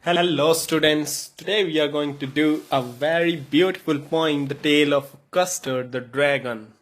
Hello students, today we are going to do a very beautiful poem, The Tale of Custard the Dragon.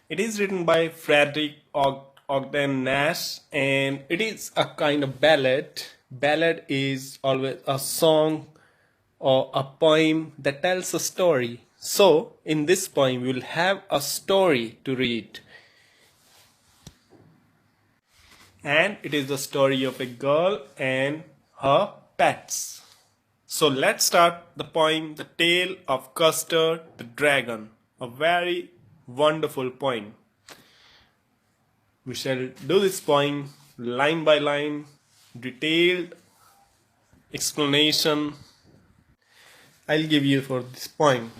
It is written by Frederick Ogden Nash and it is a kind of ballad. Ballad is always a song or a poem that tells a story. So in this poem we will have a story to read. And it is the story of a girl and her pets. So let's start the poem, The Tale of Custard the Dragon. A very wonderful poem. We shall do this poem line by line, detailed explanation I'll give you for this poem.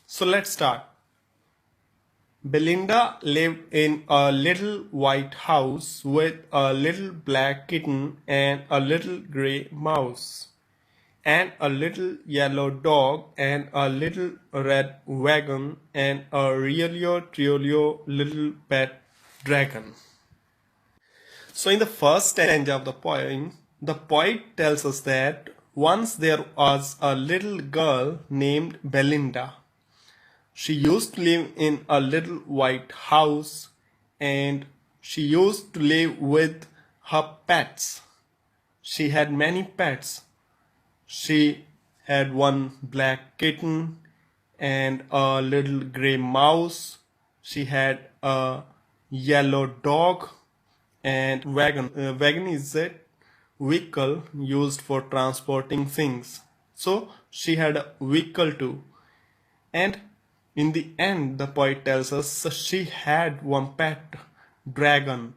So let's start. Belinda lived in a little white house with a little black kitten and a little grey mouse, and a little yellow dog and a little red wagon and a really little pet dragon. So in the first stanza of the poem, the poet tells us that once there was a little girl named Belinda. She used to live in a little white house and she used to live with her pets. She had many pets. She had one black kitten and a little grey mouse. She had a yellow dog and wagon. Wagon is a vehicle used for transporting things. So she had a vehicle too. And in the end, the poet tells us she had one pet dragon,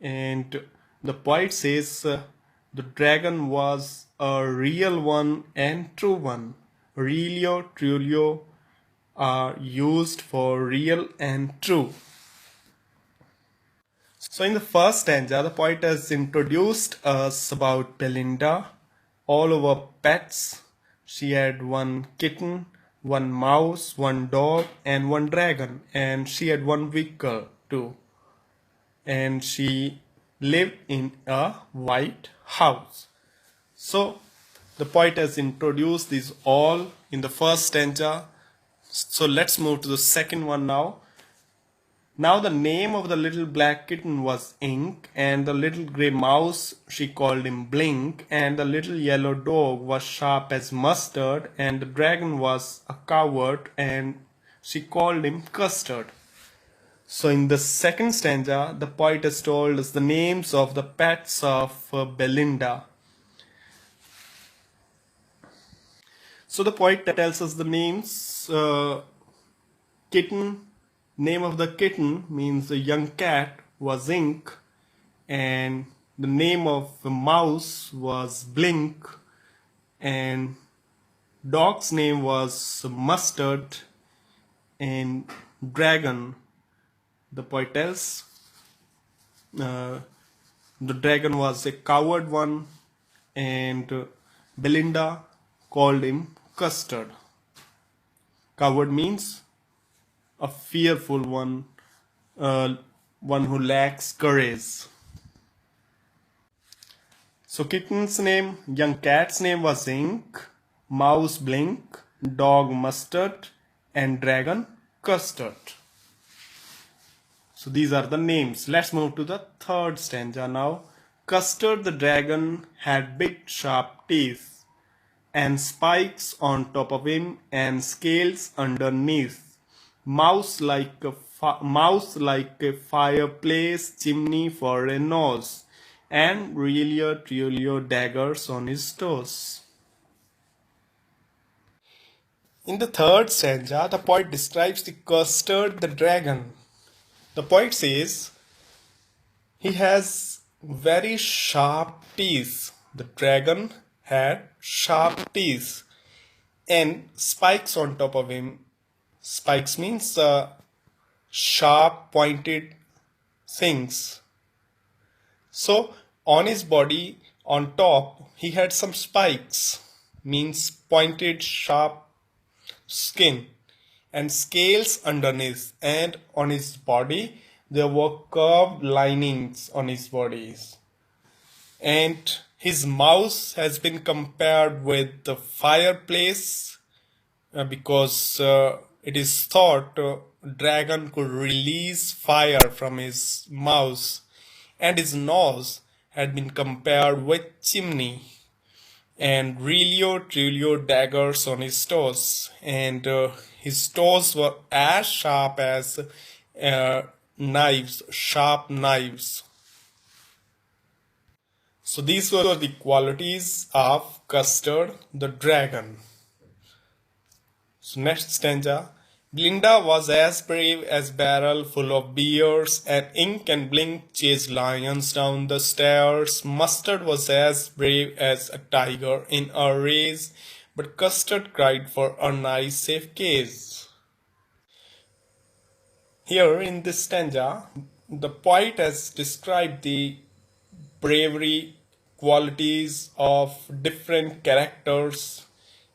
and the poet says the dragon was a real one and true one. Realio, trulio are used for real and true. So in the first stanza, the poet has introduced us about Belinda, all of her pets. She had one kitten, one mouse, one dog, and one dragon, and she had one vehicle too. And she lived in a white house. So the poet has introduced these all in the first stanza. So let's move to the second one now. Now the name of the little black kitten was Ink, and the little grey mouse she called him Blink, and the little yellow dog was Sharp as Mustard, and the dragon was a coward and she called him Custard. So in the second stanza, the poet has told us the names of the pets of Belinda. So the poet tells us the names. Kitten. Name of the kitten means the young cat was Ink, and the name of the mouse was Blink, and dog's name was Mustard, and dragon, the poet tells, the dragon was a coward one, and Belinda called him Custard. Coward means a fearful one, one who lacks courage. So kitten's name, young cat's name was Ink, mouse Blink, dog Mustard, and dragon Custard. So these are the names. Let's move to the third stanza now. Custard the dragon had big sharp teeth, and spikes on top of him and scales underneath. Mouse like a fireplace chimney for a nose, and trulio daggers on his toes. In the third stanza, the poet describes the Custard the dragon. The poet says he has very sharp teeth. The dragon had sharp teeth and spikes on top of him. Spikes means sharp pointed things. So on his body on top he had some spikes, means pointed sharp skin, and scales underneath, and on his body there were curved linings on his bodies. And his mouse has been compared with the fireplace because it is thought dragon could release fire from his mouth, and his nose had been compared with chimney, and Relio Trilio daggers on his toes, and his toes were as sharp as sharp knives. So these were the qualities of Custard the dragon. So next stanza. Belinda was as brave as barrel full of beers, and Ink and Blink chased lions down the stairs. Mustard was as brave as a tiger in a race, but Custard cried for a nice safe case. Here in this stanza, the poet has described the bravery qualities of different characters,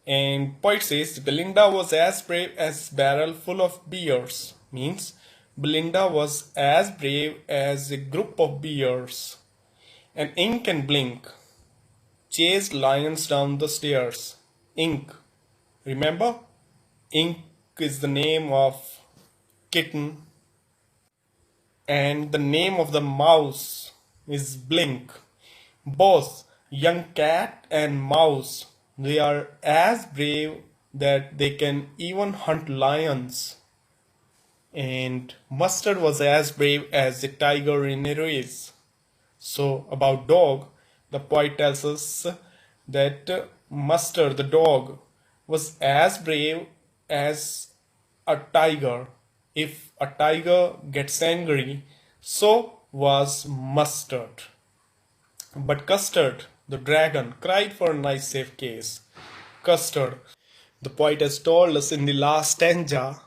and poet says Belinda was as brave as barrel full of beers, means Belinda was as brave as a group of bears. And Ink and Blink chased lions down the stairs. Ink, remember, Ink is the name of kitten, and the name of the mouse is Blink. Both young cat and mouse, they are as brave that they can even hunt lions. And Mustard was as brave as a tiger in a race. So about dog, the poet tells us that Mustard the dog was as brave as a tiger. If a tiger gets angry, so was Mustard. But Custard, the dragon, cried for a nice safe case. Custard, the poet has told us in the last stanza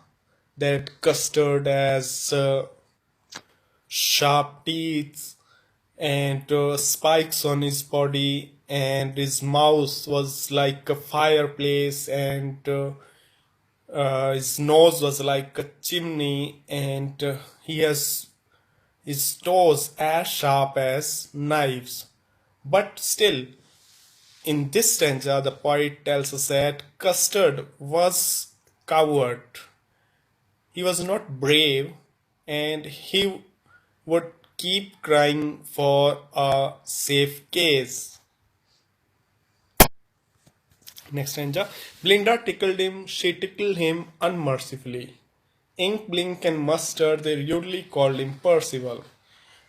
that Custard has sharp teeth and spikes on his body, and his mouth was like a fireplace, and his nose was like a chimney, and he has his toes as sharp as knives. But still, in this stanza, the poet tells us that Custard was coward. He was not brave, and he would keep crying for a safe case. Next stanza. Belinda tickled him, she tickled him unmercifully. Ink, Blink, and Mustard, they rudely called him Percival.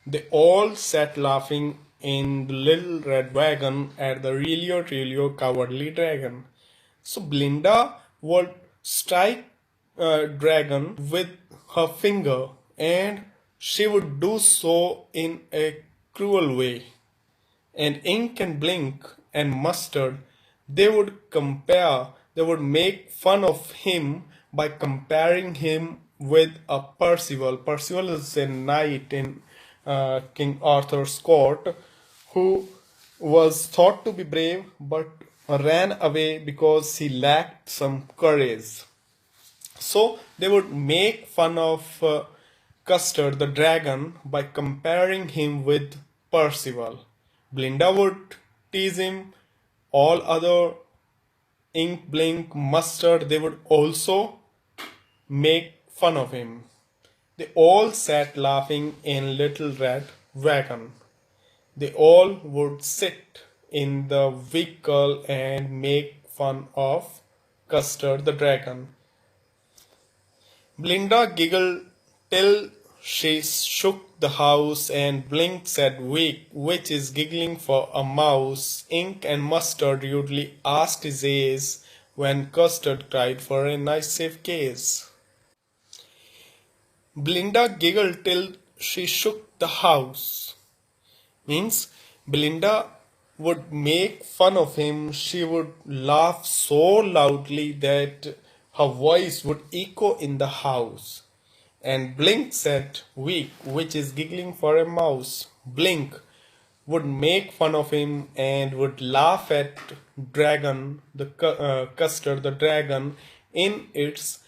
They all sat laughing in the little red wagon at the Relio Trilio cowardly dragon. So Belinda would strike dragon with her finger, and she would do so in a cruel way. And Ink and Blink and Mustard, they would make fun of him by comparing him with a Percival. Percival is a knight in King Arthur's court who was thought to be brave but ran away because he lacked some courage. So they would make fun of Custard the dragon by comparing him with Percival. Belinda would tease him. All other Ink, Blink, Mustard, they would also make fun of him. They all sat laughing in Little Red Wagon. They all would sit in the vehicle and make fun of Custard the dragon. Belinda giggled till she shook the house, and Blink said, "Weak, which is giggling for a mouse." Ink and Mustard rudely asked his age, when Custard cried for a nice safe case. Belinda giggled till she shook the house. Means Belinda would make fun of him. She would laugh so loudly that her voice would echo in the house. And Blink said, "Weak, which is giggling for a mouse." Blink would make fun of him and would laugh at dragon, the Custard, the dragon, in its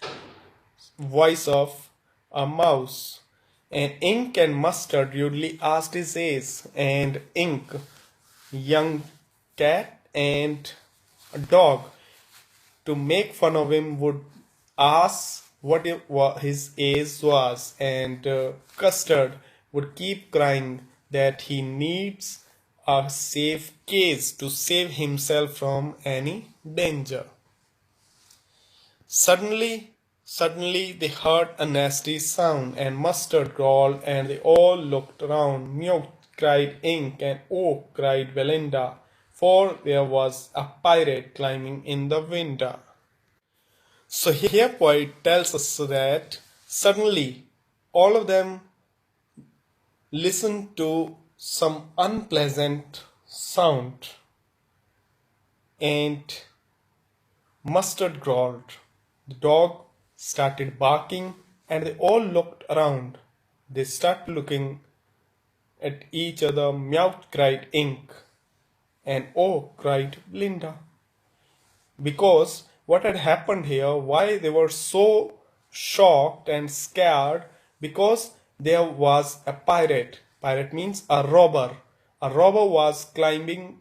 voice of a mouse. And Ink and Mustard rudely asked his age, and Ink young cat and a dog to make fun of him would ask what his age was, and Custard would keep crying that he needs a safe cage to save himself from any danger. Suddenly they heard a nasty sound, and Mustard growled, and they all looked around. Mew cried Ink, and Oh cried Belinda, for there was a pirate climbing in the window. So here poet tells us that suddenly all of them listened to some unpleasant sound, and Mustard growled. The dog started barking, and they all looked around. They started looking at each other. Meow cried Ink, and Oh cried Belinda. Because what had happened here, why they were so shocked and scared, because there was a pirate. Pirate means a robber. A robber was climbing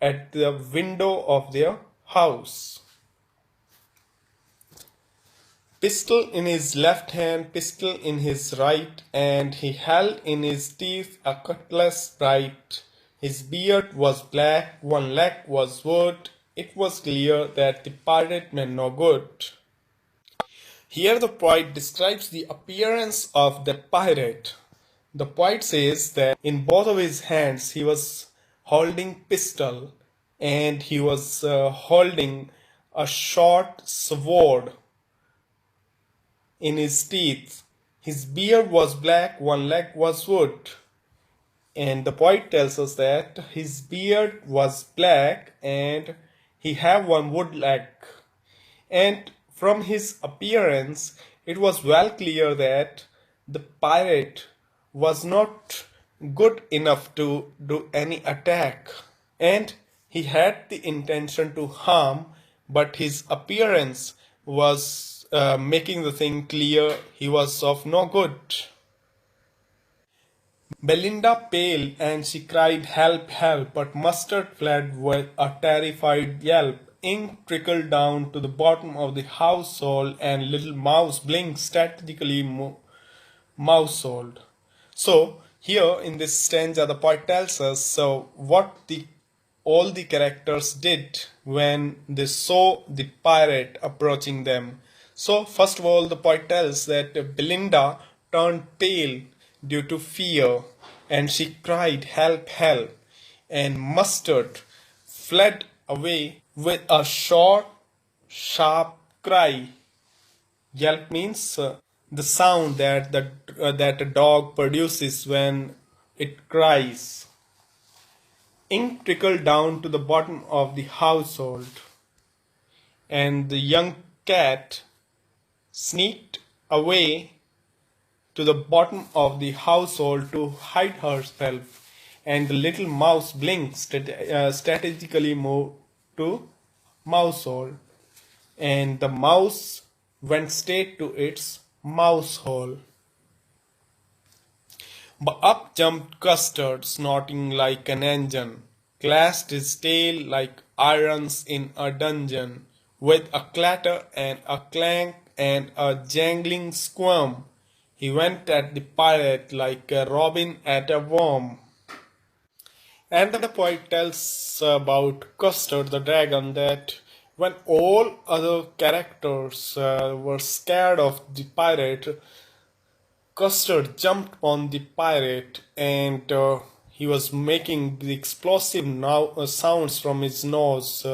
at the window of their house. Pistol in his left hand, pistol in his right, and he held in his teeth a cutlass bright. His beard was black, one leg was wood. It was clear that the pirate meant no good. Here the poet describes the appearance of the pirate. The poet says that in both of his hands he was holding pistol, and he was holding a short sword in his teeth. His beard was black, one leg was wood. And the poet tells us that his beard was black and he had one wood leg. And from his appearance, it was well clear that the pirate was not good enough to do any attack. And he had the intention to harm, but his appearance was making the thing clear he was of no good. Belinda paled and she cried, "Help, help!" But Mustard fled with a terrified yelp. Ink trickled down to the bottom of the household, and little Mouse blinked strategically mousehold. So here in this stanza, the poet tells us what the all the characters did when they saw the pirate approaching them. So first of all, the poet tells that Belinda turned pale due to fear, and she cried, "Help, help!" And Mustard fled away with a short, sharp cry. Yelp means the sound that a dog produces when it cries. Ink trickled down to the bottom of the household, and the young cat sneaked away to the bottom of the household to hide herself, and the little mouse blinked strategically moved to mousehole, and the mouse went straight to its mouse hole. But up jumped Custard, snorting like an engine, clashed his tail like irons in a dungeon. With a clatter and a clank and a jangling squirm, he went at the pirate like a robin at a worm. And the poet tells about Custard the dragon that when all other characters were scared of the pirate, Custard jumped on the pirate, and he was making the explosive sounds from his nose,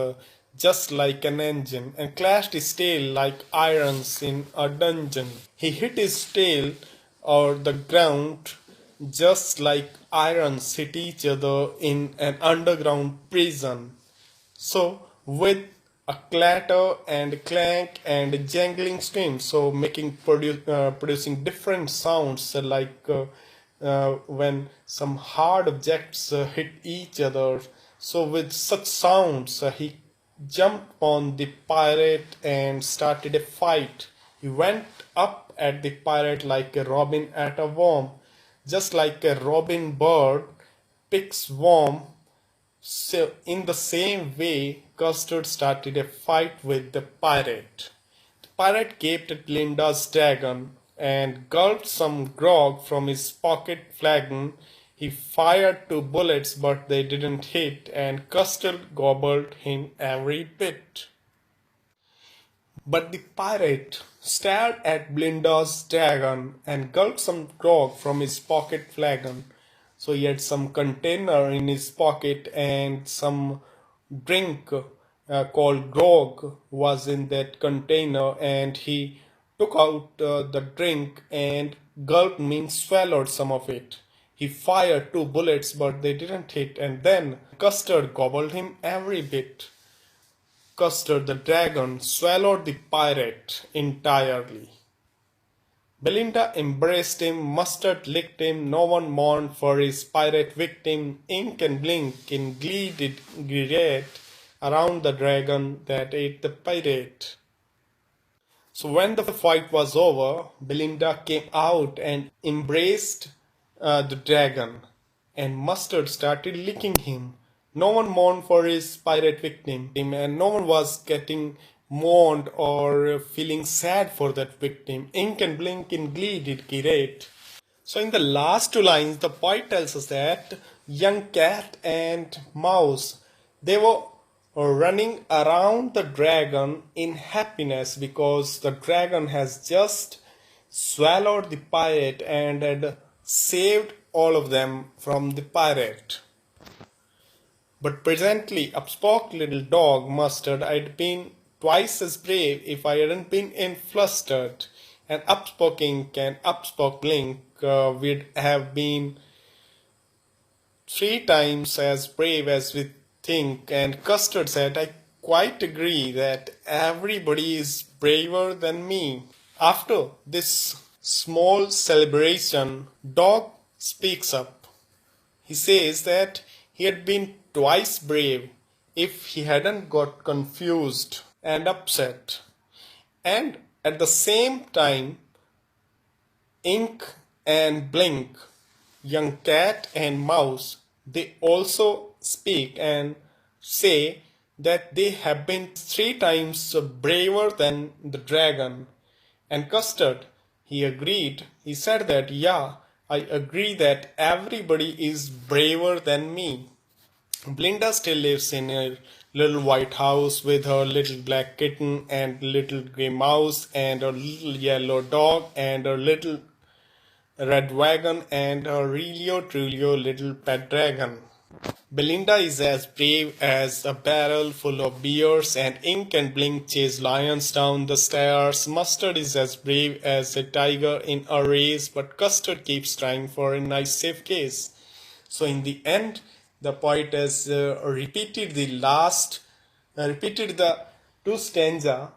just like an engine, and clashed his tail like irons in a dungeon. He hit his tail or the ground just like irons hit each other in an underground prison. So with a clatter and clank and jangling scream, so producing different sounds when some hard objects hit each other. So with such sounds, he jumped on the pirate and started a fight. He went up at the pirate like a robin at a worm, just like a robin bird picks worm So, in the same way, Custard started a fight with the pirate. The pirate gaped at Belinda's dragon and gulped some grog from his pocket flagon. He fired 2 bullets, but they didn't hit, and Custard gobbled him every bit. But the pirate stared at Belinda's dragon and gulped some grog from his pocket flagon. So he had some container in his pocket and some drink called grog was in that container, and he took out the drink and gulped means swallowed some of it. He fired 2 bullets but they didn't hit, and then Custard gobbled him every bit. Custard the dragon swallowed the pirate entirely. Belinda embraced him, Mustard licked him, no one mourned for his pirate victim. Ink and Blink in glee did gyrate around the dragon that ate the pirate. So when the fight was over, Belinda came out and embraced the dragon, and Mustard started licking him. No one mourned for his pirate victim, and no one was getting mourned or feeling sad for that victim. Ink and Blink in glee did gyrate. So in the last 2 lines, the poet tells us that young cat and mouse, they were running around the dragon in happiness because the dragon has just swallowed the pirate and had saved all of them from the pirate. But presently upspoke little dog Mustard, I'd been twice as brave if I hadn't been in flustered. And upspoke Ink and upspoke Blink, we'd have been 3 times as brave as we think. And Custard said, I quite agree that everybody is braver than me. After this small celebration, Dog speaks up. He says that he had been twice brave if he hadn't got confused and upset. And at the same time, Ink and Blink, young cat and mouse, they also speak and say that they have been 3 times braver than the dragon. And Custard, he agreed. He said that, yeah, I agree that everybody is braver than me. Belinda still lives in her little white house with her little black kitten and little grey mouse and her little yellow dog and her little red wagon and her Relio Trulio little pet dragon. Belinda is as brave as a barrel full of beers, and Ink and Blink chase lions down the stairs. Mustard is as brave as a tiger in a race, but Custard keeps trying for a nice safe case. So in the end, the poet has repeated the 2 stanza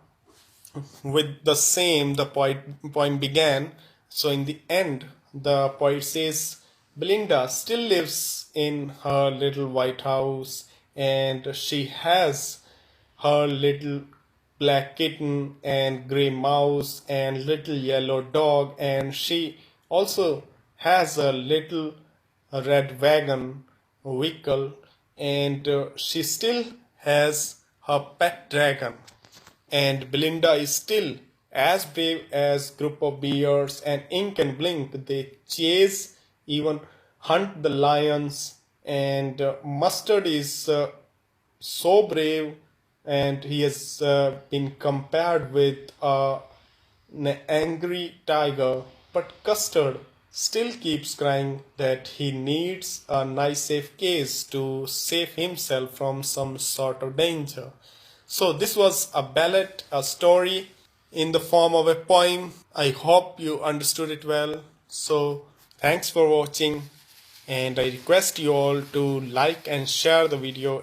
with the same the poem began. So in the end, the poet says, Belinda still lives in her little white house, and she has her little black kitten and grey mouse and little yellow dog, and she also has a little red wagon vehicle, and she still has her pet dragon. And Belinda is still as brave as group of bears, and Ink and Blink, they chase, even hunt the lions, and Mustard is so brave, and he has been compared with an angry tiger. But Custard still keeps crying that he needs a nice safe case to save himself from some sort of danger. So this was a ballad, a story in the form of a poem. I hope you understood it well. So thanks for watching, and I request you all to like and share the video.